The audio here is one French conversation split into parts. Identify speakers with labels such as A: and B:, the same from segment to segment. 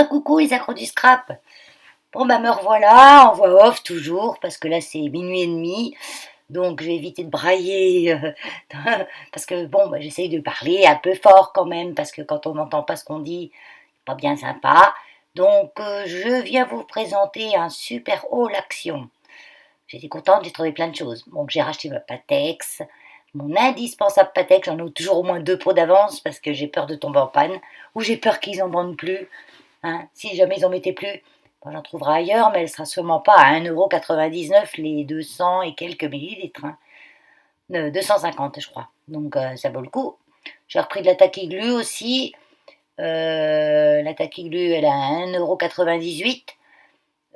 A: Coucou les accros du scrap. Bon bah me revoilà en voix off toujours parce que là c'est minuit et demi, donc je vais éviter de brailler parce que bon bah, j'essaye de parler un peu fort quand même parce que quand on n'entend pas ce qu'on dit, c'est pas bien sympa. Donc je viens vous présenter un super haul action. J'étais contente, j'ai trouvé plein de choses. Donc j'ai racheté ma Patex, mon indispensable Patex, j'en ai toujours au moins deux pots d'avance parce que j'ai peur de tomber en panne ou j'ai peur qu'ils en vendent plus. Hein, si jamais ils en mettaient plus, bon, j'en trouverai ailleurs, mais elle sera sûrement pas à 1,99 € les 200 et quelques millilitres. Hein. 250, je crois. Donc ça vaut le coup. J'ai repris de la Takiglu aussi. La Takiglu, elle est à 1,98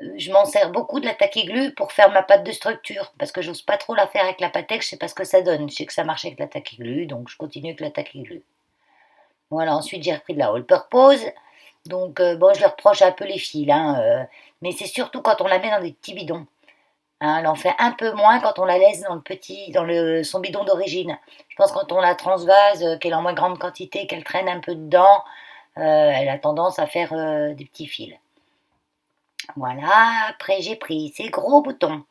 A: €. Je m'en sers beaucoup de la Takiglu pour faire ma pâte de structure, parce que j'ose pas trop la faire avec la Patex, je sais pas ce que ça donne. Je sais que ça marche avec la Takiglu, donc je continue avec la Takiglu. Voilà, ensuite j'ai repris de la All Purpose. Donc, bon, je leur reproche un peu les fils, hein, mais c'est surtout quand on la met dans des petits bidons. Hein, elle en fait un peu moins quand on la laisse dans son bidon d'origine. Je pense que quand on la transvase, qu'elle est en moins grande quantité, qu'elle traîne un peu dedans, elle a tendance à faire des petits fils. Voilà, après j'ai pris ces gros boutons.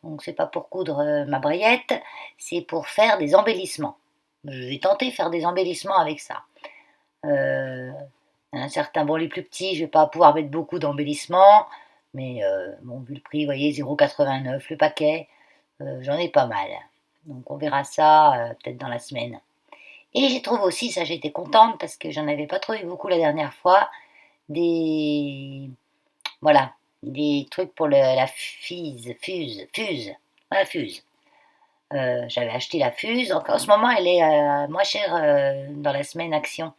A: Donc c'est pas pour coudre ma brayette, c'est pour faire des embellissements. Je vais tenter de faire des embellissements avec ça. Euh, un certain, bon, les plus petits, je vais pas pouvoir mettre beaucoup d'embellissements, mais bon, vu le prix, vous voyez, 0,89 le paquet, j'en ai pas mal. Donc on verra ça peut-être dans la semaine. Et j'ai trouvé aussi, ça j'étais contente parce que j'en avais pas trouvé beaucoup la dernière fois, des, voilà, des trucs pour la fuse, la fuse. J'avais acheté la fuse, donc en ce moment elle est moins chère dans la semaine action.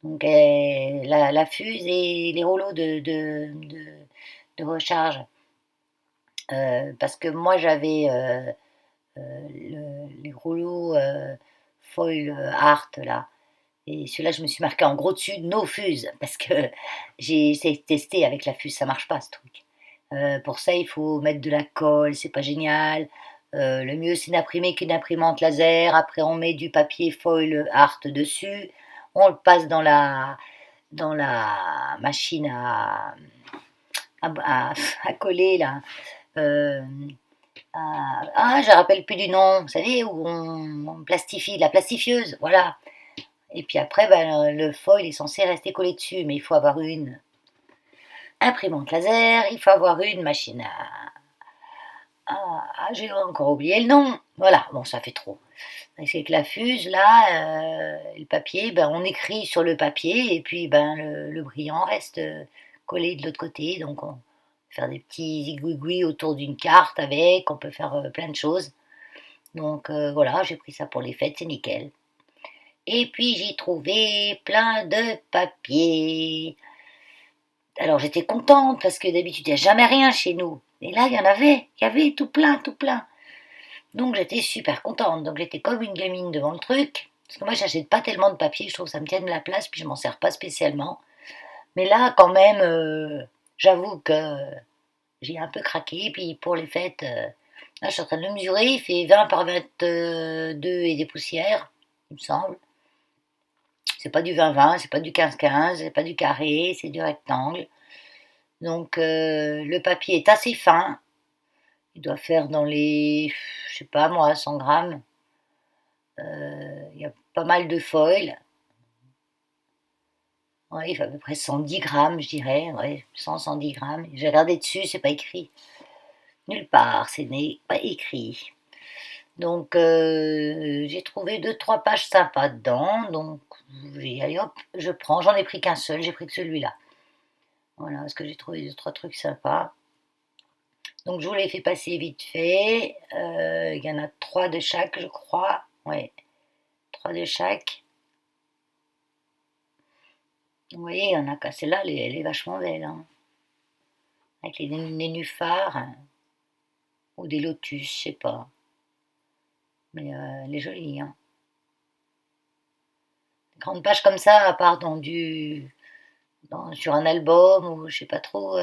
A: Donc la fuse et les rouleaux de recharge. Parce que moi j'avais les rouleaux foil art là. Et celui-là, je me suis marqué en gros dessus no fuse. Parce que j'ai essayé de tester avec la fuse, ça marche pas ce truc. Pour ça, il faut mettre de la colle, c'est pas génial. Le mieux, c'est d'imprimer qu'une imprimante laser. Après, on met du papier foil art dessus. On le passe dans la machine à coller là. Euh, je ne rappelle plus du nom, vous savez, où on plastifie, la plastifieuse, voilà. Et puis après, ben, le foil est censé rester collé dessus, mais il faut avoir une imprimante laser, il faut avoir une machine j'ai encore oublié le nom. Voilà, bon, ça fait trop. C'est que la fuse, là, le papier, ben, on écrit sur le papier et puis ben, le brillant reste collé de l'autre côté. Donc, on peut faire des petits zigouigouis autour d'une carte avec, on peut faire plein de choses. Donc, voilà, j'ai pris ça pour les fêtes, c'est nickel. Et puis, j'ai trouvé plein de papiers. Alors, j'étais contente parce que d'habitude, il n'y a jamais rien chez nous. Et là, il y avait tout plein, tout plein. Donc j'étais super contente, donc j'étais comme une gamine devant le truc, parce que moi j'achète pas tellement de papier, je trouve que ça me tienne la place, puis je m'en sers pas spécialement. Mais là quand même, j'avoue que j'ai un peu craqué, puis pour les fêtes, là je suis en train de le mesurer, il fait 20 par 22 et des poussières, il me semble. C'est pas du 20-20, c'est pas du 15-15, c'est pas du carré, c'est du rectangle. Donc le papier est assez fin, il doit faire dans les, je sais pas moi, 100 grammes. Il y a pas mal de foil. Ouais, il fait à peu près 110 grammes, je dirais. Ouais, 110 grammes. J'ai regardé dessus, c'est pas écrit. Nulle part, ce n'est pas écrit. Donc, j'ai trouvé deux, trois pages sympas dedans. Donc, allez hop, je prends. J'en ai pris qu'un seul, j'ai pris que celui-là. Voilà, parce que j'ai trouvé deux, trois trucs sympas. Donc, je vous les fais passer vite fait. Il y en a trois de chaque, je crois. Ouais, trois de chaque. Vous voyez, il y en a qu'à celle-là, elle est vachement belle. Hein. Avec les nénuphars hein, ou des lotus, je sais pas. Mais elle est jolie. Hein. Grande page comme ça, à part sur un album ou je sais pas trop.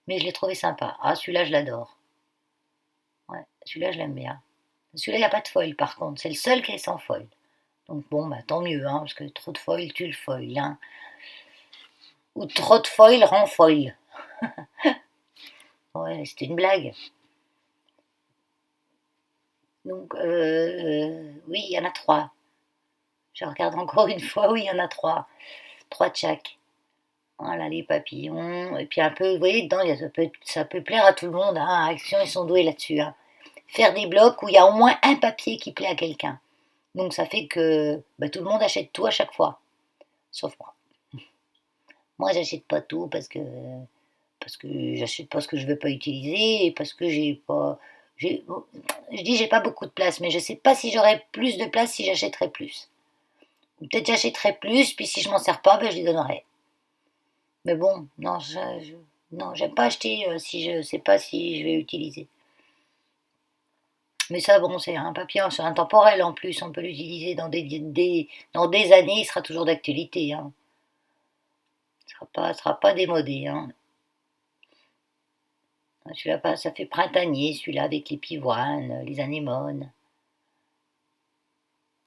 A: Mais je l'ai trouvé sympa. Ah, celui-là, je l'adore. Ouais, celui-là, je l'aime bien. Celui-là, il n'y a pas de foil par contre. C'est le seul qui est sans foil. Donc bon, bah tant mieux, hein, parce que trop de foil tue le foil. Hein. Ou trop de foil rend foil. Ouais, c'était une blague. Donc, oui, il y en a trois. Je regarde encore une fois, oui, il y en a trois. Trois de chaque. Voilà, les papillons. Et puis un peu, vous voyez, dedans, ça peut plaire à tout le monde. Hein. Action, ils sont doués là-dessus. Hein. Faire des blocs où il y a au moins un papier qui plaît à quelqu'un. Donc ça fait que bah, tout le monde achète tout à chaque fois. Sauf moi. Moi, j'achète pas tout parce que j'achète pas ce que je veux pas utiliser et parce que j'ai pas. Je dis j'ai pas beaucoup de place, mais je sais pas si j'aurais plus de place si j'achèterais plus. Peut-être j'achèterais plus, puis si je m'en sers pas, ben je les donnerais. Mais bon, non, non, j'aime pas acheter si je sais pas si je vais utiliser. Mais ça, bon, c'est un papier, c'est intemporel en plus, on peut l'utiliser dans des années, il sera toujours d'actualité. Hein. Il sera pas démodé. Hein. Celui-là, ça fait printanier, celui-là avec les pivoines, les anémones.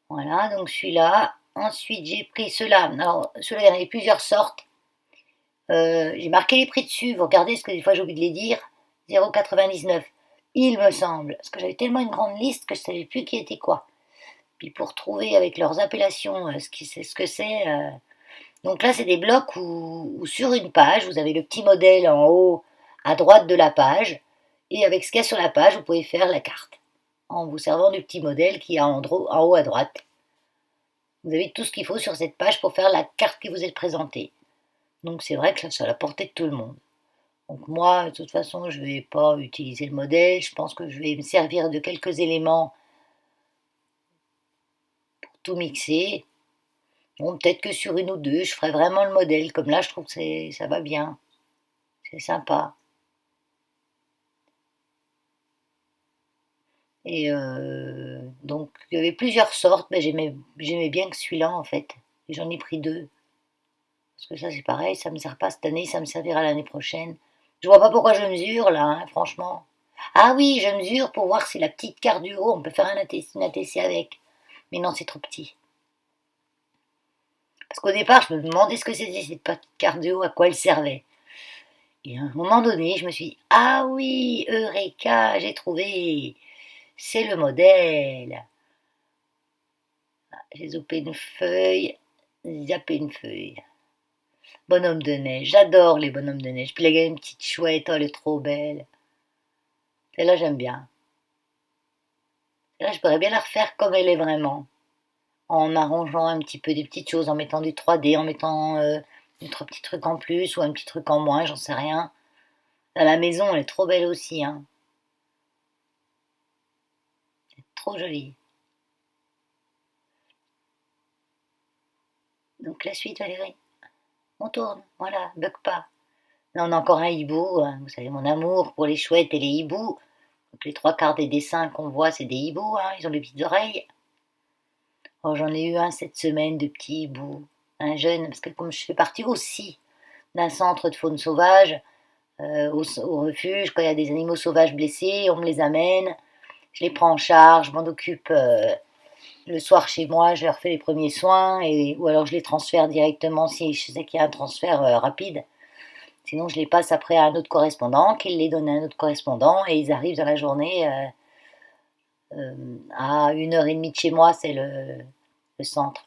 A: Voilà, donc celui-là. Ensuite, j'ai pris ceux-là. Alors, ceux-là, il y en avait plusieurs sortes. J'ai marqué les prix dessus, vous regardez, parce que des fois j'ai oublié de les dire. 0,99, il me semble. Parce que j'avais tellement une grande liste que je ne savais plus qui était quoi. Puis pour trouver avec leurs appellations ce que c'est. Donc là, c'est des blocs où sur une page, vous avez le petit modèle en haut à droite de la page. Et avec ce qu'il y a sur la page, vous pouvez faire la carte. En vous servant du petit modèle qui est en haut à droite. Vous avez tout ce qu'il faut sur cette page pour faire la carte qui vous est présentée. Donc c'est vrai que ça a la portée de tout le monde. Donc moi, de toute façon, je ne vais pas utiliser le modèle. Je pense que je vais me servir de quelques éléments pour tout mixer. Bon, peut-être que sur une ou deux, je ferai vraiment le modèle. Comme là, je trouve que ça va bien. C'est sympa. Et donc, il y avait plusieurs sortes. Mais j'aimais bien que celui-là, en fait. Et j'en ai pris deux. Parce que ça, c'est pareil. Ça ne me sert pas cette année. Ça me servira l'année prochaine. Je vois pas pourquoi je mesure, là, hein, franchement. Ah oui, je mesure pour voir si la petite carte du haut, on peut faire une ATC avec. Mais non, c'est trop petit. Parce qu'au départ, je me demandais ce que c'était cette petite carte du haut, à quoi elle servait. Et à un moment donné, je me suis dit, ah oui, Eureka, j'ai trouvé. C'est le modèle. J'ai zappé une feuille, zappé une feuille. Bonhomme de neige, j'adore les bonhommes de neige. Puis là, il y a une petite chouette, oh, elle est trop belle. Celle-là, j'aime bien. Celle-là, je pourrais bien la refaire comme elle est vraiment. En arrangeant un petit peu des petites choses, en mettant du 3D, en mettant deux, trois petits trucs en plus ou un petit truc en moins, j'en sais rien. À la maison, elle est trop belle aussi, hein. Trop jolie. Donc la suite, Valérie. On tourne, voilà, bug pas. Là, on a encore un hibou, hein. Vous savez, mon amour pour les chouettes et les hiboux. Donc les trois quarts des dessins qu'on voit, c'est des hiboux, hein. Ils ont des petites oreilles. Oh, j'en ai eu un cette semaine de petits hiboux. Un jeune, parce que comme je fais partie aussi d'un centre de faune sauvage, au refuge, quand il y a des animaux sauvages blessés, on me les amène, je les prends en charge, je m'en occupe le soir chez moi, je leur fais les premiers soins, ou alors je les transfère directement si je sais qu'il y a un transfert rapide. Sinon, je les passe après à un autre correspondant, qui les donne à un autre correspondant, et ils arrivent dans la journée à 1 heure et demie de chez moi, c'est le centre.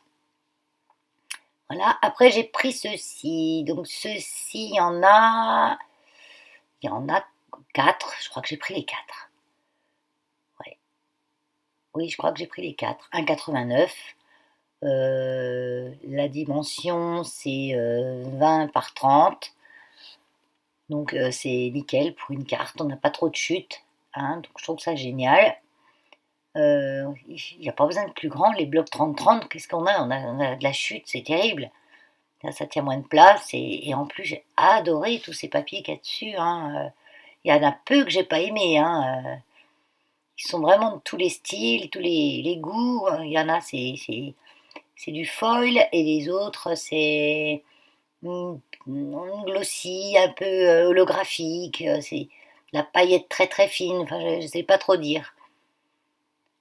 A: Voilà, après j'ai pris ceci. Donc ceci, il y en a quatre. Je crois que j'ai pris les quatre. Ouais. Oui, je crois que j'ai pris les quatre. 1,89. La dimension, c'est 20 par 30. Donc c'est nickel pour une carte. On n'a pas trop de chute. Hein, donc je trouve ça génial. Il n'y a pas besoin de plus grand. Les blocs 30-30, qu'est-ce qu'on a, on a de la chute, c'est terrible. Là, ça tient moins de place. Et en plus, j'ai adoré tous ces papiers qu'il y a dessus. Hein. Il y en a peu que j'ai pas aimé. Hein. Ils sont vraiment de tous les styles, tous les goûts. Il y en a, c'est du foil. Et les autres, c'est glossy, un peu holographique. C'est la paillette très très fine. Enfin, je ne sais pas trop dire.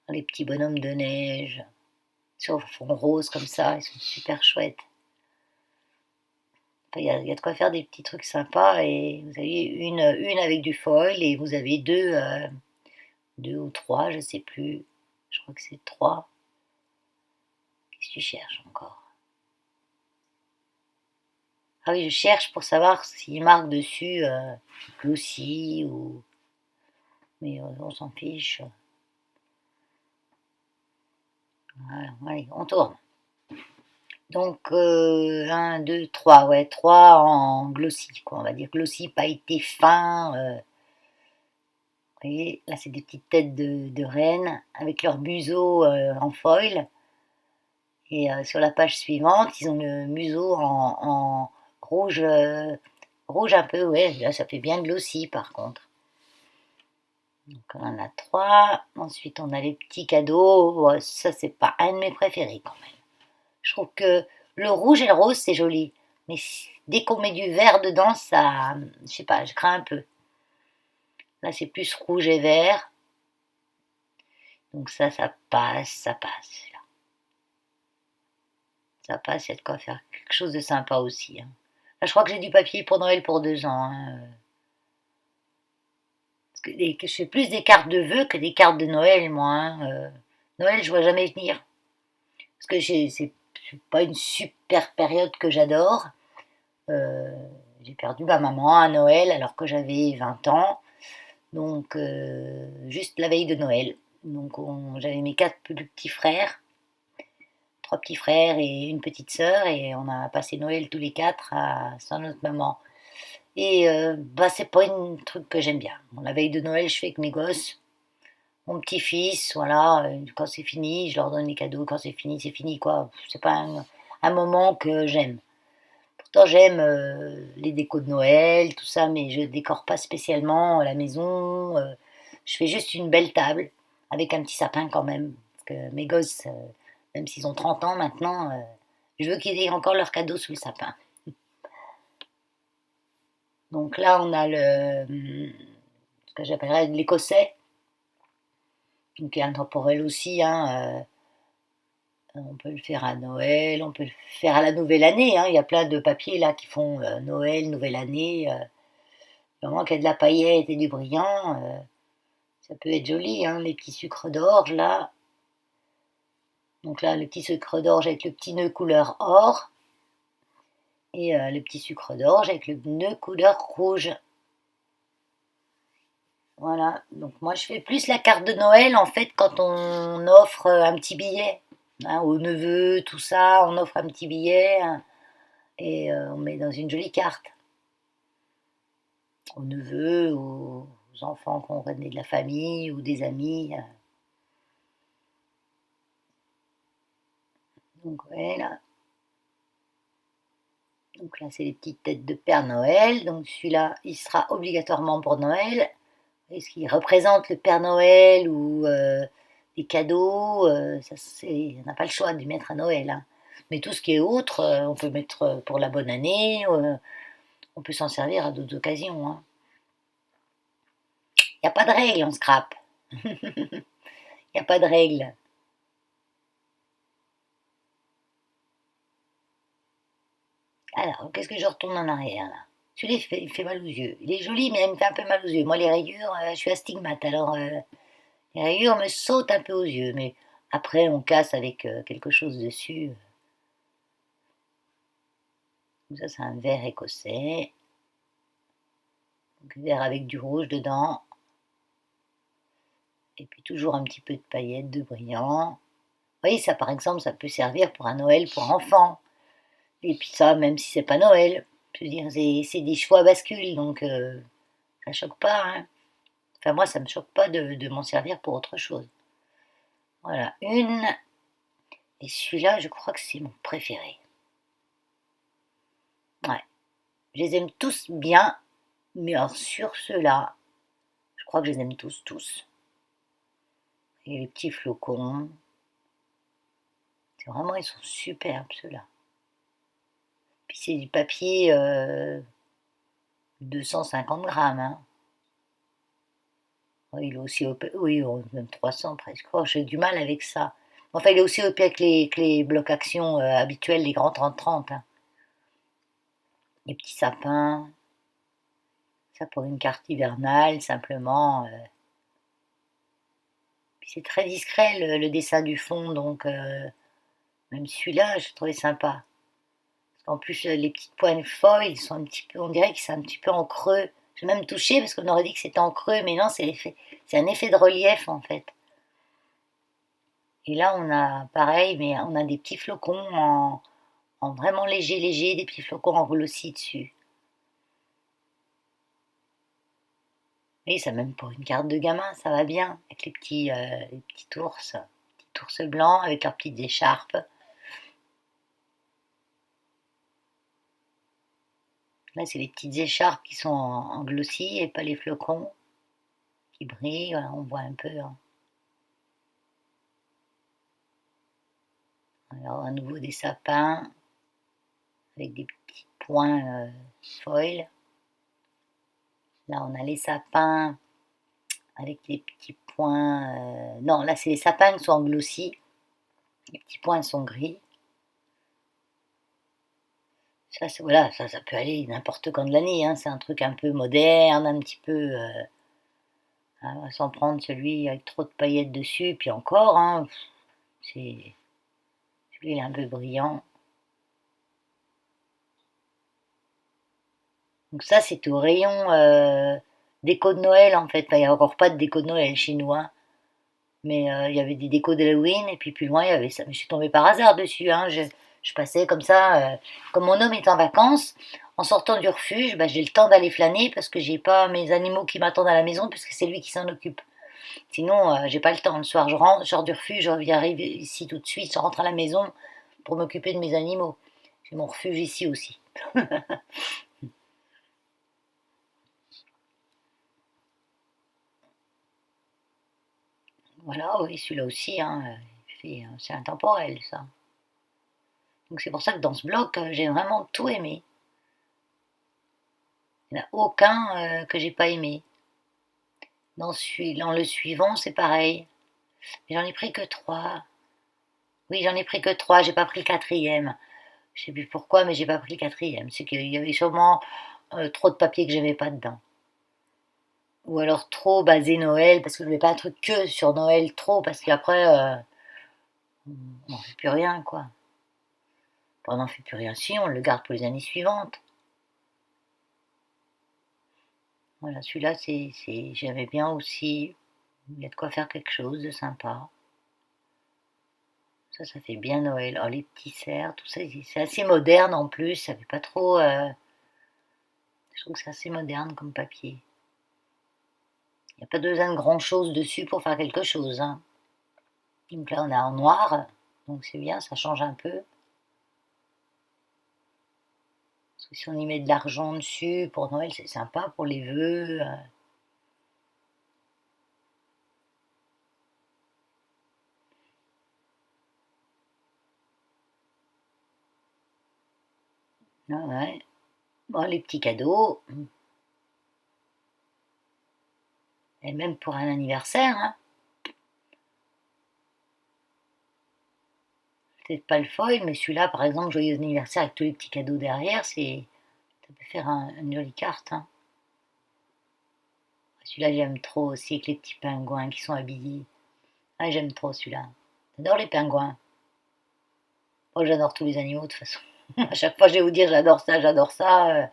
A: Les petits bonhommes de neige sur fond rose comme ça, ils sont super chouettes. Enfin, il y a de quoi faire des petits trucs sympas. Et vous avez une avec du foil et vous avez deux ou trois, je sais plus. Je crois que c'est trois. Qu'est-ce que tu cherches encore? Ah oui, je cherche pour savoir s'il marque dessus glossy ou. Mais on s'en fiche. Voilà, allez, on tourne. Donc, 1, 2, 3, ouais, 3 en glossy, quoi. On va dire glossy, pailleté fin. Vous voyez, là, c'est des petites têtes de rennes avec leur museau en foil. Et sur la page suivante, ils ont le museau en rouge, rouge un peu, ouais. Là, ça fait bien glossy, par contre. Donc, on en a trois. Ensuite, on a les petits cadeaux. Ouais, ça, c'est pas un de mes préférés, quand même. Je trouve que le rouge et le rose, c'est joli. Mais dès qu'on met du vert dedans, ça. Je sais pas, je crains un peu. Là, c'est plus rouge et vert. Donc ça passe, ça passe. Là. Ça passe, il y a de quoi faire quelque chose de sympa aussi. Hein. Là, je crois que j'ai du papier pour Noël pour 2 ans. Hein. Parce que je fais plus des cartes de vœux que des cartes de Noël, moi. Hein. Noël, je vois jamais venir. Parce que c'est pas une super période que j'adore. Euh, j'ai perdu ma maman à Noël alors que j'avais 20 ans. Donc, juste la veille de Noël. Donc, j'avais mes quatre plus petits frères, trois petits frères et une petite sœur, et on a passé Noël tous les quatre sans notre maman. Et bah, c'est pas un truc que j'aime bien. Bon, la veille de Noël, je fais avec mes gosses, mon petit-fils, voilà, quand c'est fini, je leur donne les cadeaux, quand c'est fini, quoi. C'est pas un moment que j'aime. Pourtant, j'aime les décos de Noël, tout ça, mais je décore pas spécialement la maison. Je fais juste une belle table avec un petit sapin quand même. Parce que mes gosses, même s'ils ont 30 ans maintenant, je veux qu'ils aient encore leurs cadeaux sous le sapin. Donc là, on a ce que j'appellerais l'écossais, qui est intemporel aussi. Hein, on peut le faire à Noël, on peut le faire à la nouvelle année. Hein. Il y a plein de papiers là qui font Noël, nouvelle année. Vraiment qu'il y a de la paillette et du brillant, ça peut être joli, hein, les petits sucres d'orge là. Donc là, le petit sucre d'orge avec le petit nœud couleur or et le petit sucre d'orge avec le nœud couleur rouge. Voilà, donc moi je fais plus la carte de Noël en fait quand on offre un petit billet hein, aux neveux, tout ça, on offre un petit billet hein, et on met dans une jolie carte aux neveux, aux enfants qu'on renaît de la famille ou des amis. Donc voilà. Donc là, c'est les petites têtes de Père Noël. Donc celui-là, il sera obligatoirement pour Noël. Est-ce qu'il représente le Père Noël ou des cadeaux ça, on n'a pas le choix de mettre à Noël. Hein. Mais tout ce qui est autre, on peut mettre pour la bonne année. On peut s'en servir à d'autres occasions. Hein. Il n'y a pas de règle en scrap. Il n'y a pas de règle. Alors, qu'est-ce que je retourne en arrière là? Celui-là, il fait mal aux yeux. Il est joli, mais il me fait un peu mal aux yeux. Moi, les rayures, je suis astigmate, alors les rayures me sautent un peu aux yeux. Mais après, on casse avec quelque chose dessus. Donc ça, c'est un vert écossais. Donc, vert avec du rouge dedans. Et puis toujours un petit peu de paillettes, de brillant. Vous voyez, ça, par exemple, ça peut servir pour un Noël pour enfants. Et puis ça, même si c'est pas Noël. Je veux dire, c'est des choix à bascule, donc ça choque pas. Hein. Enfin, moi, ça me choque pas de m'en servir pour autre chose. Voilà, une. Et celui-là, je crois que c'est mon préféré. Ouais. Je les aime tous bien, mais alors sur ceux-là, je crois que je les aime tous, tous. Et les petits flocons. C'est vraiment, ils sont superbes, ceux-là. Puis c'est du papier 250 grammes. Hein. Oh, il est aussi épais, oui, même 300 presque. Oh, j'ai du mal avec ça. Enfin, il est aussi épais que les blocs action habituels, les grands 30-30. Hein. les petits sapins. Ça pour une carte hivernale, simplement. Puis c'est très discret le dessin du fond, donc même celui-là, je trouvais sympa. En plus, les petites points foil, ils sont un petit peu, on dirait que c'est un petit peu en creux. J'ai même touché parce qu'on aurait dit que c'était en creux, mais non, c'est un effet de relief en fait. Et là, on a pareil, mais on a des petits flocons en vraiment léger, léger, des petits flocons en glossy dessus. Oui, ça même pour une carte de gamin, ça va bien, avec les petits ours blancs avec leurs petites écharpes. Là, c'est les petites écharpes qui sont en glossy et pas les flocons qui brillent, voilà, on voit un peu, hein. Alors, à nouveau des sapins avec des petits points foil. Là, on a les sapins avec des petits points. Non, là, c'est les sapins qui sont en glossy. Les petits points sont gris. Ça, voilà, ça peut aller n'importe quand de l'année, hein. C'est un truc un peu moderne, un petit peu. On va s'en prendre celui avec trop de paillettes dessus, puis encore, hein, c'est, celui il est un peu brillant. Donc ça, c'est au rayon déco de Noël en fait. Enfin, il n'y a encore pas de déco de Noël chez nous, hein. Mais il y avait des décos d'Halloween, et puis plus loin, il y avait ça. Mais je suis tombée par hasard dessus, hein. Je passais comme ça, comme mon homme est en vacances, en sortant du refuge, bah, j'ai le temps d'aller flâner parce que j'ai pas mes animaux qui m'attendent à la maison, puisque c'est lui qui s'en occupe. Sinon, j'ai pas le temps. Le soir, je sors du refuge, j'arrive ici tout de suite, je rentre à la maison pour m'occuper de mes animaux. J'ai mon refuge ici aussi. Voilà, oui, celui-là aussi, hein, c'est intemporel, ça. Donc c'est pour ça que dans ce bloc, j'ai vraiment tout aimé. Il n'y en a aucun que j'ai pas aimé. Dans le suivant, c'est pareil. J'en ai pris que trois. Oui, j'en ai pris que trois, j'ai pas pris le quatrième. Je sais plus pourquoi, mais j'ai pas pris le quatrième. C'est qu'il y avait sûrement trop de papier que j'aimais pas dedans. Ou alors trop basé Noël, parce que je voulais pas un truc que sur Noël trop, parce qu'après, on n'en fait plus rien, quoi. Enfin, on n'en fait plus rien, si, on le garde pour les années suivantes. Voilà, celui-là, j'aimais bien aussi. Il y a de quoi faire quelque chose de sympa. Ça fait bien Noël. Oh, les petits cerfs, tout ça, c'est assez moderne en plus. Ça fait pas trop. Je trouve que c'est assez moderne comme papier. Il n'y a pas besoin de grand chose dessus pour faire quelque chose, hein. Donc là, on a en noir, donc c'est bien, ça change un peu. Parce que si on y met de l'argent dessus pour Noël, c'est sympa pour les vœux. Ah ouais. Bon, les petits cadeaux, et même pour un anniversaire, hein. Peut-être pas le foil, mais celui-là, par exemple, joyeux anniversaire avec tous les petits cadeaux derrière, ça peut faire une jolie carte, hein. Celui-là, j'aime trop aussi, avec les petits pingouins qui sont habillés. Ah, j'aime trop celui-là. J'adore les pingouins. Oh, j'adore tous les animaux, de toute façon. À chaque fois, je vais vous dire, j'adore ça, j'adore ça.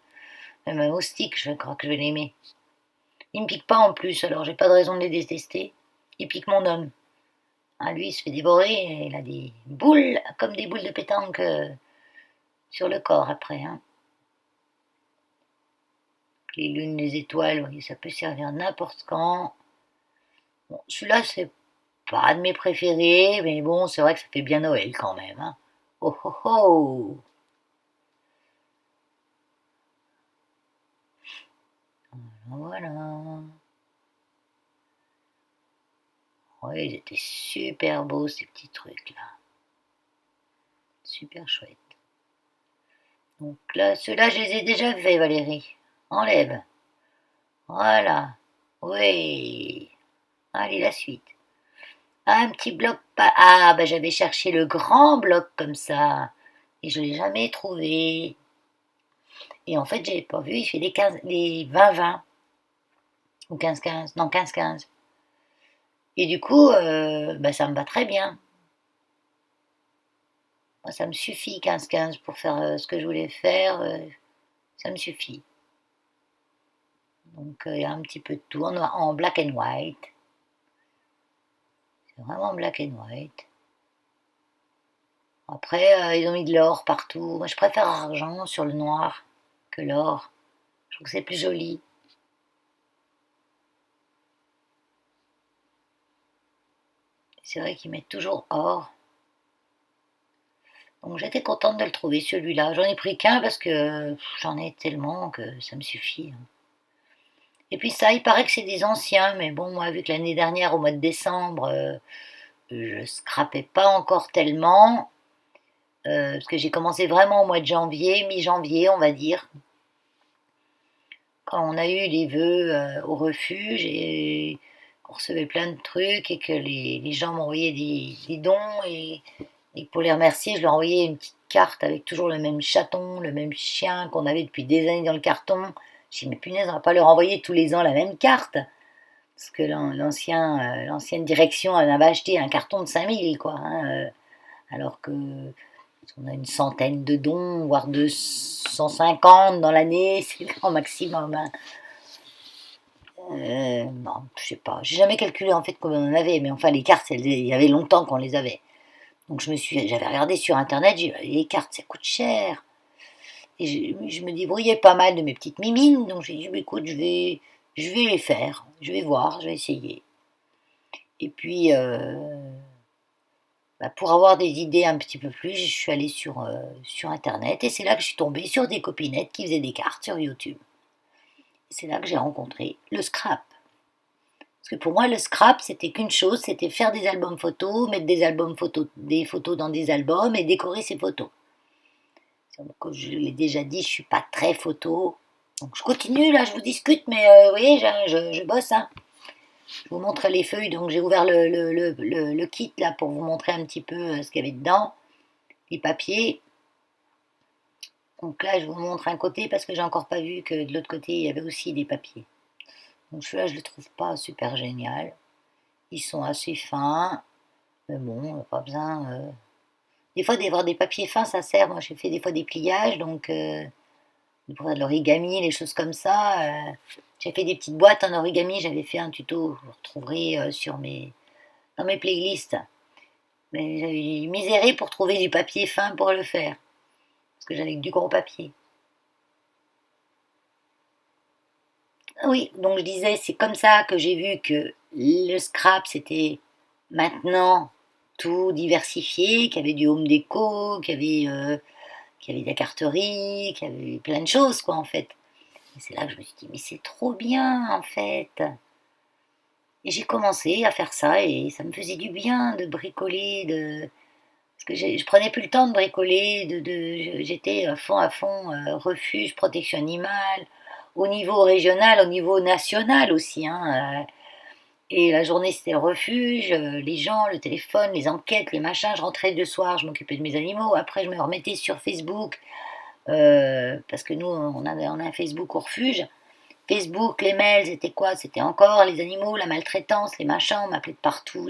A: Même un moustique, je crois que je vais l'aimer. Il me pique pas en plus, alors j'ai pas de raison de les détester. Il pique mon homme. Ah, lui, il se fait dévorer, et il a des boules, comme des boules de pétanque sur le corps après, hein. Les lunes, les étoiles, vous voyez, ça peut servir n'importe quand. Bon, celui-là, c'est pas de mes préférés, mais bon, c'est vrai que ça fait bien Noël quand même, hein. Oh oh oh! Voilà. Ouais, ils étaient super beaux ces petits trucs-là. Super chouette. Donc là, ceux-là, je les ai déjà faits, Valérie. Enlève. Voilà. Oui. Allez, la suite. Un petit bloc pas. Ah, bah j'avais cherché le grand bloc comme ça. Et je l'ai jamais trouvé. Et en fait, j'ai pas vu, il fait les 20-20 ou 15-15, non 15-15. Et du coup, bah, ça me va très bien. Moi, ça me suffit 15-15 pour faire ce que je voulais faire, ça me suffit. Donc il y a un petit peu de tout en black and white. C'est vraiment black and white. Après, ils ont mis de l'or partout. Moi, je préfère l'argent sur le noir que l'or. Je trouve que c'est plus joli. C'est vrai qu'ils mettent toujours or. Donc j'étais contente de le trouver celui-là. J'en ai pris qu'un parce que j'en ai tellement que ça me suffit, hein. Et puis ça, il paraît que c'est des anciens, mais bon, moi, vu que l'année dernière, au mois de décembre, je scrapais pas encore tellement, parce que j'ai commencé vraiment au mois de janvier, mi-janvier, on va dire, quand on a eu les vœux au refuge et qu'on recevait plein de trucs et que les gens m'envoyaient des dons et pour les remercier, je leur envoyais une petite carte avec toujours le même chaton, le même chien qu'on avait depuis des années dans le carton. Je dis, mais punaise, on va pas leur envoyer tous les ans la même carte. Parce que l'ancienne direction en avait acheté un carton de 5 000, quoi, hein, alors que on a une centaine de dons, voire 250 dans l'année, c'est le grand maximum, hein. Non, je sais pas. J'ai jamais calculé en fait combien on en avait, mais enfin les cartes, il y avait longtemps qu'on les avait. Donc j'avais regardé sur internet, j'ai dit les cartes ça coûte cher. Et je me débrouillais pas mal de mes petites mimines, donc j'ai dit bah, écoute, je vais les faire, je vais voir, je vais essayer. Et puis bah, pour avoir des idées un petit peu plus, je suis allée sur internet et c'est là que je suis tombée sur des copinettes qui faisaient des cartes sur YouTube. C'est là que j'ai rencontré le scrap. Parce que pour moi, le scrap, c'était qu'une chose, c'était faire des albums photos, mettre des photos dans des albums et décorer ces photos. Comme je l'ai déjà dit, je suis pas très photo. Donc je continue, là, je vous discute, mais vous voyez, je bosse, hein. Je vous montre les feuilles, donc j'ai ouvert le kit, là, pour vous montrer un petit peu ce qu'il y avait dedans. Les papiers. Donc là, je vous montre un côté, parce que j'ai encore pas vu que de l'autre côté, il y avait aussi des papiers. Donc celui-là, je le trouve pas super génial. Ils sont assez fins, mais bon, pas besoin. Des fois, d'avoir des papiers fins, ça sert. Moi, j'ai fait des fois des pliages, donc pour de l'origami, les choses comme ça. J'ai fait des petites boîtes en origami. J'avais fait un tuto, vous retrouverez dans mes playlists. Mais j'ai miséré pour trouver du papier fin pour le faire, parce que j'avais que du gros papier. Oui, donc je disais, c'est comme ça que j'ai vu que le scrap, c'était maintenant tout diversifié, qu'il y avait du home déco, qu'il y avait de la carterie, qu'il y avait plein de choses, quoi, en fait. Et c'est là que je me suis dit, mais c'est trop bien, en fait. Et j'ai commencé à faire ça et ça me faisait du bien de bricoler, parce que je prenais plus le temps de bricoler, j'étais à fond, refuge, protection animale, au niveau régional, au niveau national aussi, hein. Et la journée c'était le refuge, les gens, le téléphone, les enquêtes, les machins. Je rentrais le soir, je m'occupais de mes animaux. Après, je me remettais sur Facebook, parce que nous, on a un Facebook au refuge. Facebook, les mails, c'était quoi? C'était encore les animaux, la maltraitance, les machins, on m'appelait de partout.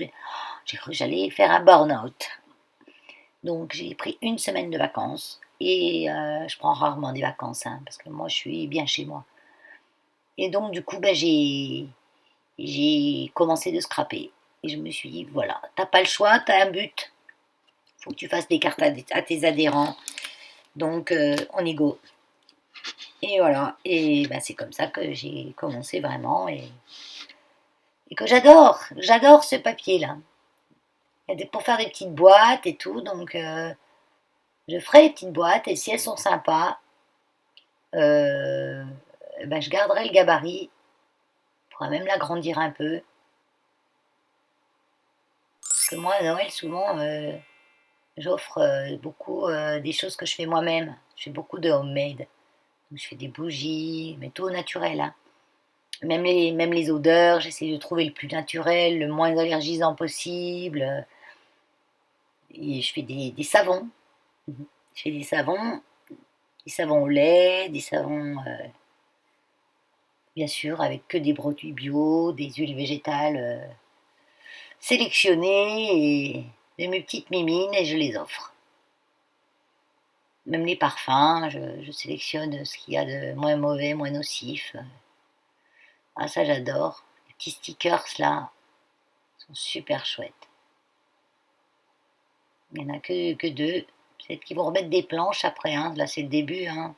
A: J'ai cru que j'allais faire un burn-out. Donc j'ai pris une semaine de vacances. Et je prends rarement des vacances, hein, parce que moi je suis bien chez moi. Et donc du coup, ben, j'ai commencé de scraper. Et je me suis dit, voilà, t'as pas le choix, t'as un but. Faut que tu fasses des cartes à tes adhérents. Donc on y go. Et voilà. Et ben, c'est comme ça que j'ai commencé vraiment. Et que j'adore ce papier-là. Pour faire des petites boîtes et tout. Donc je ferai les petites boîtes et si elles sont sympas, euh, ben, je garderai le gabarit. Je pourrais même l'agrandir un peu. Parce que moi, à Noël, souvent, j'offre beaucoup des choses que je fais moi-même. Je fais beaucoup de homemade. Donc, je fais des bougies, mais tout au naturel, hein. Même les odeurs, j'essaie de trouver le plus naturel, le moins allergisant possible. Et je fais des savons. Je fais des savons des savons au lait, des savons, bien sûr, avec que des produits bio, des huiles végétales sélectionnées et de mes petites mimines et je les offre. Même les parfums, je sélectionne ce qu'il y a de moins mauvais, moins nocif. Ah, ça j'adore. Les petits stickers là sont super chouettes. Il n'y en a que deux. Peut-être qu'ils vont remettre des planches après, hein. Là c'est le début. Hein.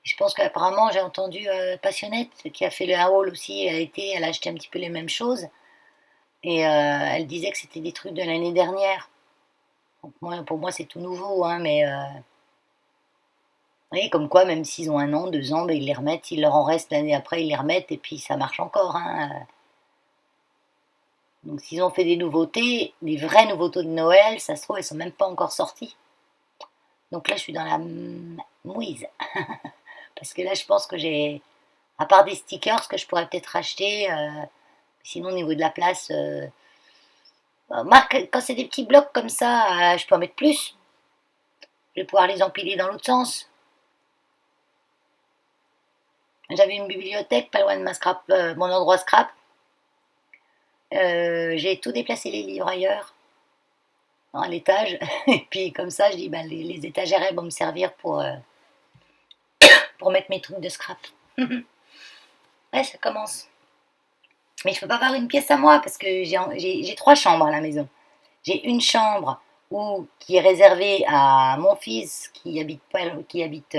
A: Je pense qu'apparemment j'ai entendu Passionnette qui a fait le haul aussi. Elle a acheté un petit peu les mêmes choses. Et elle disait que c'était des trucs de l'année dernière. Donc pour moi c'est tout nouveau, hein, mais oui, comme quoi, même s'ils ont 1 an, 2 ans, ben, ils les remettent, il leur en reste l'année après, ils les remettent et puis ça marche encore. Hein. Donc s'ils ont fait des nouveautés, des vraies nouveautés de Noël, ça se trouve, elles sont même pas encore sorties. Donc là, je suis dans la mouise. Parce que là, je pense que j'ai, à part des stickers que je pourrais peut-être acheter, sinon au niveau de la place, Marc, quand c'est des petits blocs comme ça, je peux en mettre plus. Je vais pouvoir les empiler dans l'autre sens. J'avais une bibliothèque pas loin de mon endroit scrap. J'ai tout déplacé les livres ailleurs, à l'étage. Et puis comme ça, je dis, ben, les étagères, elles vont me servir pour mettre mes trucs de scrap. Ouais, ça commence. Mais je peux pas avoir une pièce à moi parce que j'ai 3 chambres à la maison. J'ai une chambre qui est réservée à mon fils qui habite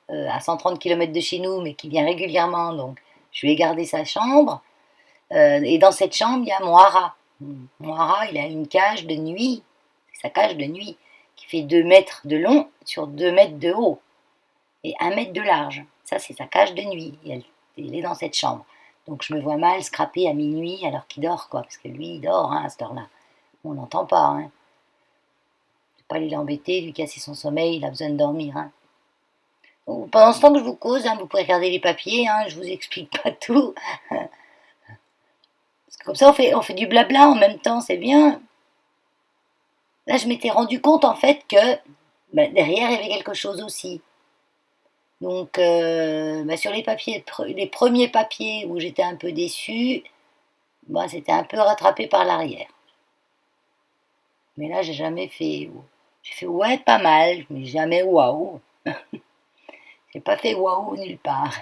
A: à 130 km de chez nous, mais qui vient régulièrement. Donc, je lui ai gardé sa chambre. Et dans cette chambre, il y a mon hara. Mon hara, il a une cage de nuit. C'est sa cage de nuit qui fait 2 mètres de long sur 2 mètres de haut et 1 mètre de large. Ça, c'est sa cage de nuit. Et elle est dans cette chambre. Donc je me vois mal scraper à minuit alors qu'il dort, quoi. Parce que lui, il dort, hein, à cette heure-là. On n'entend pas, hein. Je ne vais pas aller l'embêter, lui casser son sommeil, il a besoin de dormir, hein. Pendant ce temps que je vous cause, hein, vous pouvez regarder les papiers, hein, je vous explique pas tout. Parce que comme ça, on fait du blabla en même temps, c'est bien. Là, je m'étais rendu compte, en fait, que ben, derrière, il y avait quelque chose aussi. Donc, ben, sur les premiers papiers où j'étais un peu déçue, ben, c'était un peu rattrapé par l'arrière. Mais là, j'ai jamais fait. J'ai fait ouais, pas mal, mais jamais waouh. J'ai pas fait waouh nulle part.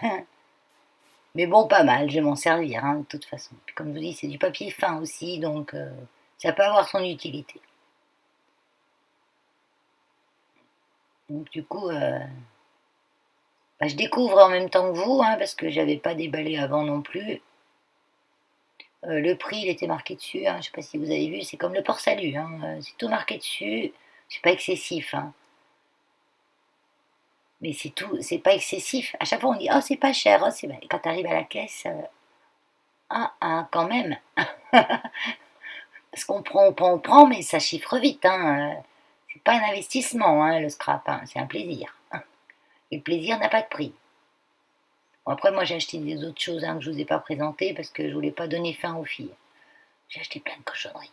A: Mais bon, pas mal, je vais m'en servir, hein, de toute façon. Puis comme je vous dis, c'est du papier fin aussi, donc ça peut avoir son utilité. Donc du coup, bah, je découvre en même temps que vous, hein, parce que j'avais pas déballé avant non plus. Le prix, il était marqué dessus, hein, je sais pas si vous avez vu, c'est comme le port-salut, hein, c'est tout marqué dessus. C'est pas excessif, hein, mais c'est tout, c'est pas excessif. À chaque fois, on dit oh c'est pas cher, oh, c'est... Quand tu arrives à la caisse, quand même. Parce qu'on prend, on prend, mais ça chiffre vite. Hein. C'est pas un investissement, hein, le scrap, hein, c'est un plaisir. Et le plaisir n'a pas de prix. Bon, après, moi, j'ai acheté des autres choses, hein, que je ne vous ai pas présentées parce que je voulais pas donner faim aux filles. J'ai acheté plein de cochonneries.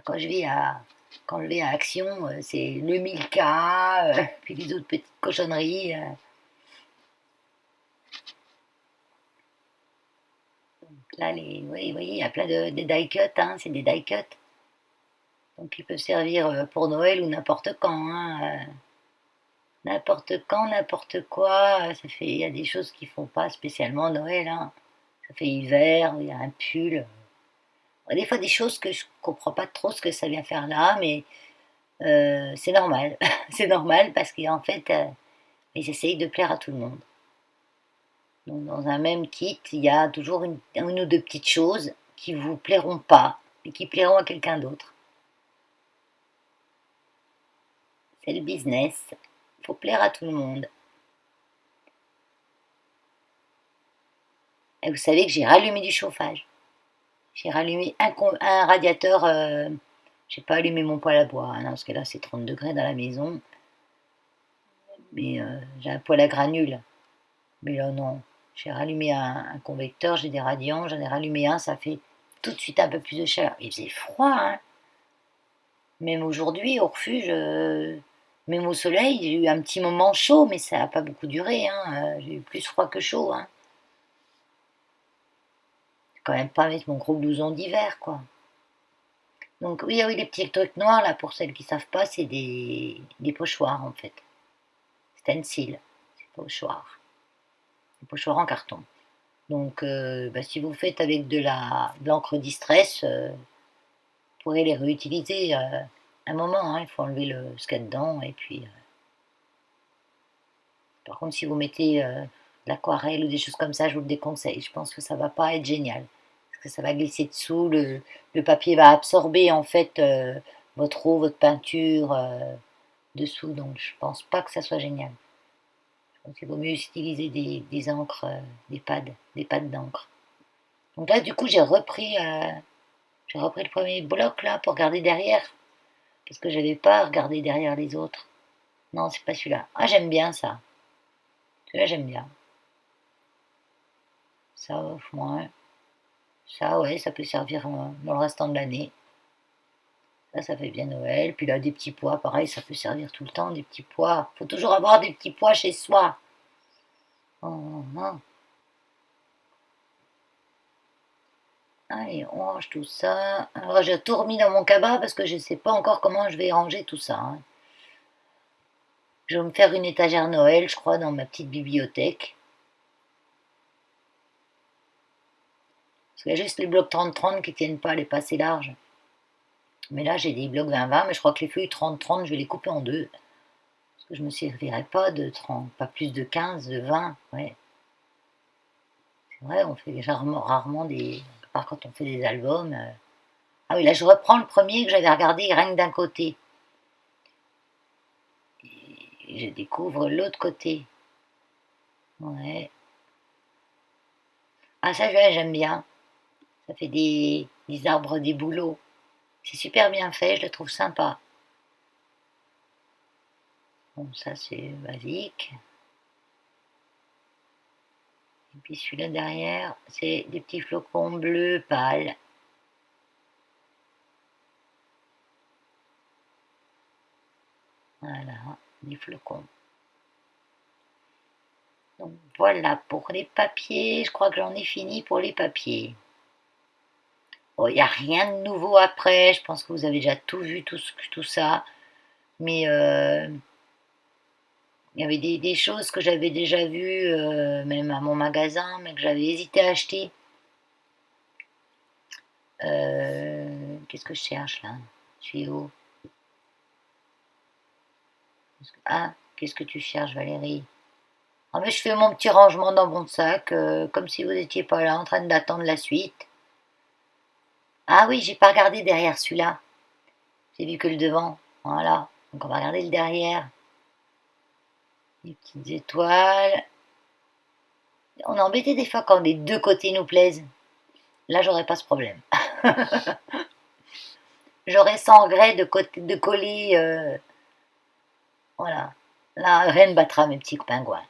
A: Quand je vais à Action, c'est le Milka, puis les autres petites cochonneries. Là, oui, vous voyez, il y a plein de die cuts, hein, c'est des die cuts. Donc, ils peuvent servir pour Noël ou n'importe quand. Hein. N'importe quand, n'importe quoi. Il y a des choses qui font pas spécialement Noël. Hein. Ça fait hiver, il y a un pull. Des fois, des choses que je comprends pas trop ce que ça vient faire là, mais c'est normal. C'est normal parce qu'en fait, ils essayent de plaire à tout le monde. Donc, dans un même kit, il y a toujours une ou deux petites choses qui vous plairont pas et qui plairont à quelqu'un d'autre. C'est le business. Il faut plaire à tout le monde. Et vous savez que j'ai rallumé du chauffage. J'ai rallumé un radiateur. J'ai pas allumé mon poêle à bois, hein, parce que là c'est 30 degrés dans la maison. Mais j'ai un poêle à granules. Mais là non. J'ai rallumé un convecteur, j'ai des radiants, j'en ai rallumé un, ça fait tout de suite un peu plus de chaleur. Il faisait froid, hein. Même aujourd'hui, au refuge, Même au soleil, j'ai eu un petit moment chaud, mais ça n'a pas beaucoup duré, hein. J'ai eu plus froid que chaud, hein. Quand même pas mettre mon gros blouson d'hiver, quoi. Donc oui, ah oui, les petits trucs noirs, là, pour celles qui savent pas, c'est des pochoirs, en fait. Stencil, c'est pochoirs. Des pochoirs en carton. Donc, bah, si vous faites avec de l'encre distress, vous pourrez les réutiliser un moment, hein. Il faut enlever ce qu'il y a dedans. Et puis, par contre, si vous mettez de l'aquarelle ou des choses comme ça, je vous le déconseille. Je pense que ça va pas être génial. Parce que ça va glisser dessous, le papier va absorber en fait votre eau, votre peinture dessous. Donc, je pense pas que ça soit génial. Donc, il vaut mieux utiliser des encres, des pads d'encre. Donc là, du coup, j'ai repris le premier bloc là pour regarder derrière. Parce que j'avais pas regardé derrière les autres. Non, c'est pas celui-là. Ah, j'aime bien ça. Celui-là, j'aime bien. Ça, ouais. Ça, ouais, ça peut servir dans le restant de l'année. Ça fait bien Noël. Puis là, des petits pois, pareil, ça peut servir tout le temps, des petits pois. Faut toujours avoir des petits pois chez soi. Oh, non. Allez, on range tout ça. Alors, j'ai tout remis dans mon cabas parce que je ne sais pas encore comment je vais ranger tout ça, hein. Je vais me faire une étagère Noël, je crois, dans ma petite bibliothèque. Parce qu'il y a juste les blocs 30-30 qui tiennent pas, les passés larges. Mais là, j'ai des blocs 20-20, mais je crois que les feuilles 30-30, je vais les couper en deux. Parce que je me servirai pas de 30, pas plus de 15, de 20, ouais. C'est vrai, on fait rarement des. À part quand on fait des albums. Ah oui, là, je reprends le premier que j'avais regardé rien que d'un côté. Et je découvre l'autre côté. Ouais. Ah, ça, j'aime bien. Ça fait des arbres, des bouleaux. C'est super bien fait, je le trouve sympa. Bon, ça, c'est basique. Et puis celui-là derrière, c'est des petits flocons bleus pâles. Voilà, des flocons. Donc voilà pour les papiers. Je crois que j'en ai fini pour les papiers. Bon, il n'y a rien de nouveau après. Je pense que vous avez déjà tout vu, tout ça. Mais il y avait des choses que j'avais déjà vues, même à mon magasin, mais que j'avais hésité à acheter. Qu'est-ce que je cherche là? Je suis où? Ah, qu'est-ce que tu cherches, Valérie? Ah, mais je fais mon petit rangement dans mon sac, comme si vous n'étiez pas là en train d'attendre la suite. Ah oui, j'ai pas regardé derrière celui-là. J'ai vu que le devant. Voilà. Donc on va regarder le derrière. Les petites étoiles. On est embêté des fois quand les deux côtés nous plaisent. Là, j'aurais pas ce problème. J'aurais sans regret de coller. Voilà. Là, rien ne battra mes petits pingouins.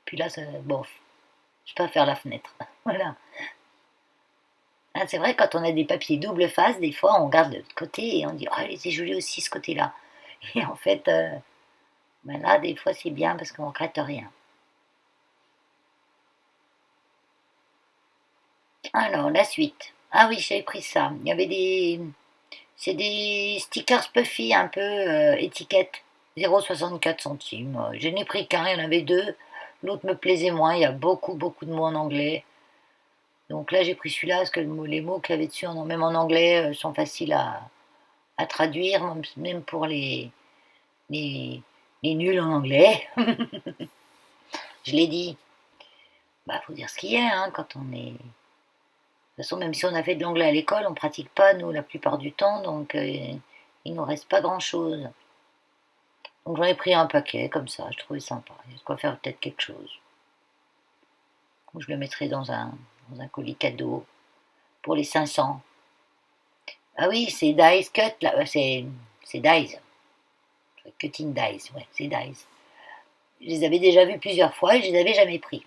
A: Puis là, bof. Je peux faire la fenêtre. Voilà. Ah, c'est vrai, quand on a des papiers double face, des fois, on regarde de l'autre côté et on dit, oh, il était joli aussi ce côté-là. Et en fait, ben là, des fois, c'est bien parce qu'on ne regrette rien. Alors, la suite. Ah oui, j'avais pris ça. Il y avait c'est des stickers puffy, un peu étiquette. 0,64 centimes. Je n'ai pris qu'un, il y en avait deux. L'autre me plaisait moins, il y a beaucoup de mots en anglais. Donc là, j'ai pris celui-là parce que les mots qu'il y avait dessus, même en anglais, sont faciles à traduire, même pour les, les nuls en anglais. Je l'ai dit. Bah, faut dire ce qu'il y a, hein, quand on est. De toute façon, même si on a fait de l'anglais à l'école, on pratique pas, nous, la plupart du temps, donc il nous reste pas grand-chose. Donc j'en ai pris un paquet, comme ça, je trouvais sympa. Il y a de quoi faire peut-être quelque chose. Donc, je le mettrai dans un colis cadeau pour les 500. Ah oui, c'est Dice Cut, là, c'est Dice. Cutting Dice, ouais, c'est Dice. Je les avais déjà vus plusieurs fois et je les avais jamais pris.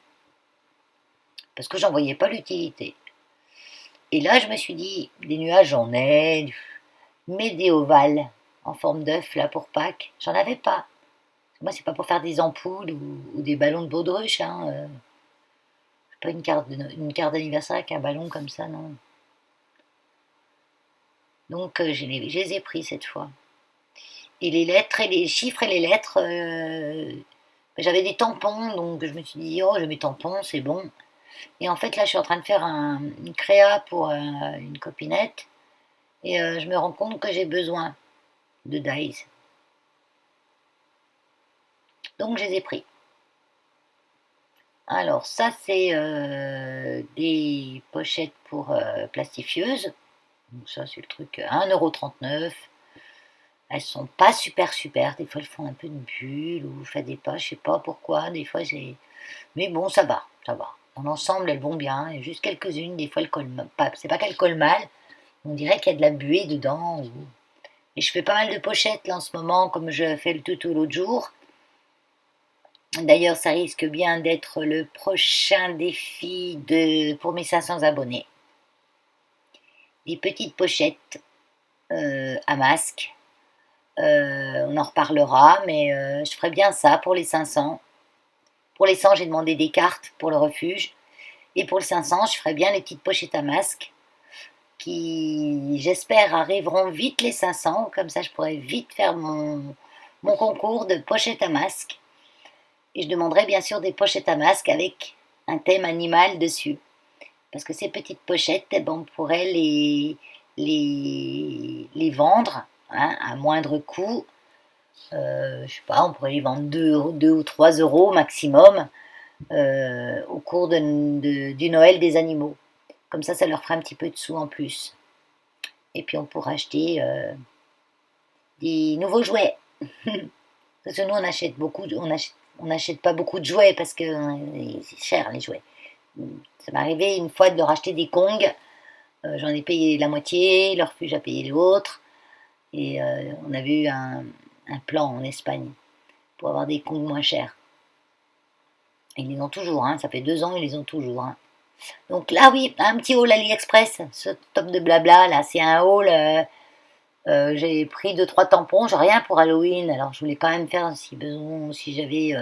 A: Parce que j'en voyais pas l'utilité. Et là, je me suis dit, des nuages, j'en ai, mais des ovales. en forme d'œuf là pour Pâques. J'en avais pas. Moi, c'est pas pour faire des ampoules ou des ballons de baudruche. Hein. Pas une carte d'anniversaire avec un ballon comme ça, non. Donc, je les ai pris cette fois. Et les lettres et les chiffres et les lettres, j'avais des tampons, donc je me suis dit, oh, j'ai mes tampons, c'est bon. Et en fait, là, je suis en train de faire une créa pour une copinette, et je me rends compte que j'ai besoin de dies. Donc, je les ai pris. Alors, ça, c'est des pochettes pour plastifieuses. Donc, ça, c'est le truc 1,39 €. Elles sont pas super. Des fois, elles font un peu de bulles ou fait des pas, je sais pas pourquoi. Des fois, j'ai. Mais bon, ça va. Dans l'ensemble, elles vont bien. Il y a juste quelques-unes, des fois, elles collent pas. C'est pas qu'elles collent mal. On dirait qu'il y a de la buée dedans. Et je fais pas mal de pochettes là en ce moment, comme je fais le tuto l'autre jour. D'ailleurs, ça risque bien d'être le prochain défi pour mes 500 abonnés. Des petites pochettes à masque. On en reparlera, mais je ferai bien ça pour les 500. Pour les 100, j'ai demandé des cartes pour le refuge. Et pour les 500, je ferai bien les petites pochettes à masque qui, j'espère, arriveront vite les 500. Comme ça, je pourrai vite faire mon concours de pochettes à masque. Et je demanderai bien sûr des pochettes à masque avec un thème animal dessus. Parce que ces petites pochettes, eh ben, on pourrait les vendre hein, à moindre coût. Je sais pas, on pourrait les vendre 2 ou 3 euros maximum au cours du Noël des animaux. Comme ça leur fera un petit peu de sous en plus. Et puis on pourra acheter des nouveaux jouets. Parce que nous on n'achète pas beaucoup de jouets parce que c'est cher les jouets. Ça m'est arrivé une fois de leur acheter des Kongs. J'en ai payé la moitié, le refuge a payé l'autre. Et on avait eu un plan en Espagne pour avoir des Kongs moins chers. Et ils les ont toujours, hein, ça fait 2 ans, ils les ont toujours. Hein. Donc là, oui, un petit haul AliExpress, ce top de blabla, là, c'est un haul. J'ai pris 2-3 tampons, j'ai rien pour Halloween, alors je voulais quand même faire, si besoin, si j'avais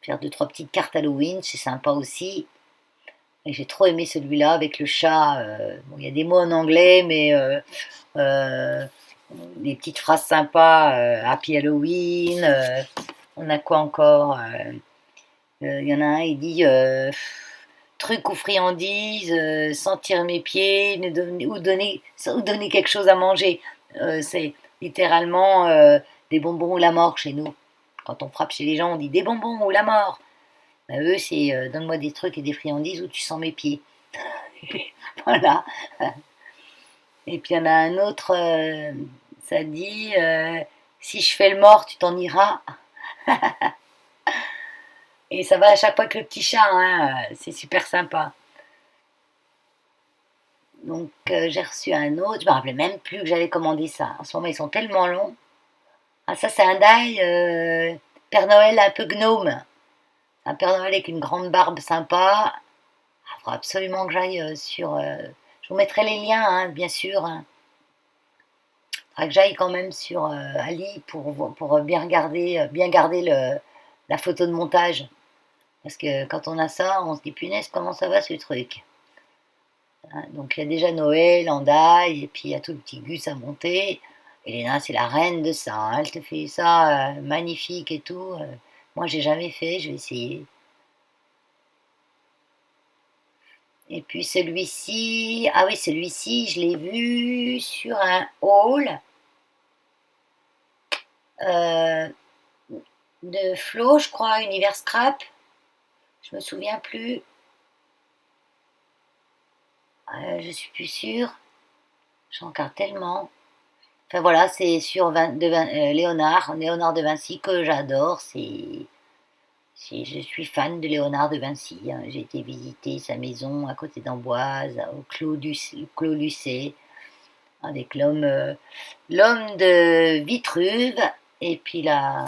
A: faire 2-3 petites cartes Halloween, c'est sympa aussi. Et j'ai trop aimé celui-là avec le chat. Bon, il y a des mots en anglais, mais euh, des petites phrases sympas. Happy Halloween. On a quoi encore il y en a un, il dit truc ou friandise, sentir mes pieds, ou donner quelque chose à manger. C'est littéralement des bonbons ou la mort chez nous. Quand on frappe chez les gens, on dit des bonbons ou la mort. Ben, eux, c'est donne-moi des trucs et des friandises où tu sens mes pieds. Voilà. Et puis il y en a un autre, ça dit si je fais le mort, tu t'en iras. Et ça va à chaque fois que le petit chat, hein, c'est super sympa. Donc j'ai reçu un autre, je me rappelais même plus que j'avais commandé ça. En ce moment ils sont tellement longs. Ah ça c'est un die Père Noël un peu gnome. Un Père Noël avec une grande barbe sympa. Il faut absolument que j'aille sur... je vous mettrai les liens hein, bien sûr. Hein. Il faudra que j'aille quand même sur Ali pour bien garder la photo de montage. Parce que quand on a ça, on se dit punaise comment ça va ce truc. Hein, donc il y a déjà Noël, Andaille, et puis il y a tout le petit Gus à monter. Elena, c'est la reine de ça. Hein, elle te fait ça magnifique et tout. Moi, j'ai jamais fait, je vais essayer. Et puis celui-ci, ah oui, celui-ci, je l'ai vu sur un haul euh, de Flo, je crois, Univers Scrap. Je me souviens plus. Je suis plus sûre. J'en regarde tellement. Enfin voilà, c'est sur Léonard de Vinci que j'adore. Je suis fan de Léonard de Vinci. Hein. J'ai été visiter sa maison à côté d'Amboise, Clos Lucé, avec l'homme de Vitruve. Et puis là,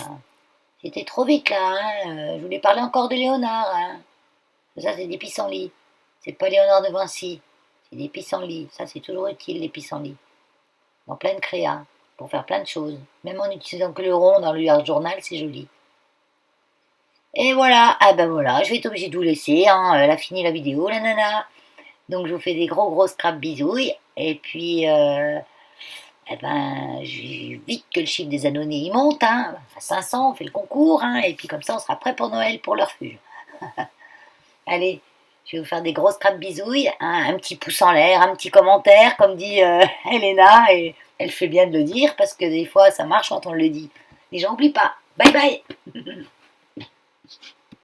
A: c'était trop vite là. Hein. Je voulais parler encore de Léonard. Hein. Ça, c'est des pissenlits. C'est pas Léonard de Vinci. C'est des pissenlits. Ça, c'est toujours utile, les pissenlits. En pleine créa. pour faire plein de choses. Même en utilisant que le rond dans le Art Journal, c'est joli. Et voilà, ah ben voilà, je vais être obligée de vous laisser, hein. Elle a fini la vidéo, la nana. Donc je vous fais des gros scraps bisouilles. Et puis, eh ben, vite que le chiffre des abonnés il monte, hein. À 500, on fait le concours, hein. Et puis comme ça, on sera prêt pour Noël, pour le refuge. Allez, je vais vous faire des grosses crêpes bisouilles, hein, un petit pouce en l'air, un petit commentaire, comme dit Elena, et elle fait bien de le dire, parce que des fois ça marche quand on le dit. Les gens n'oublient pas. Bye bye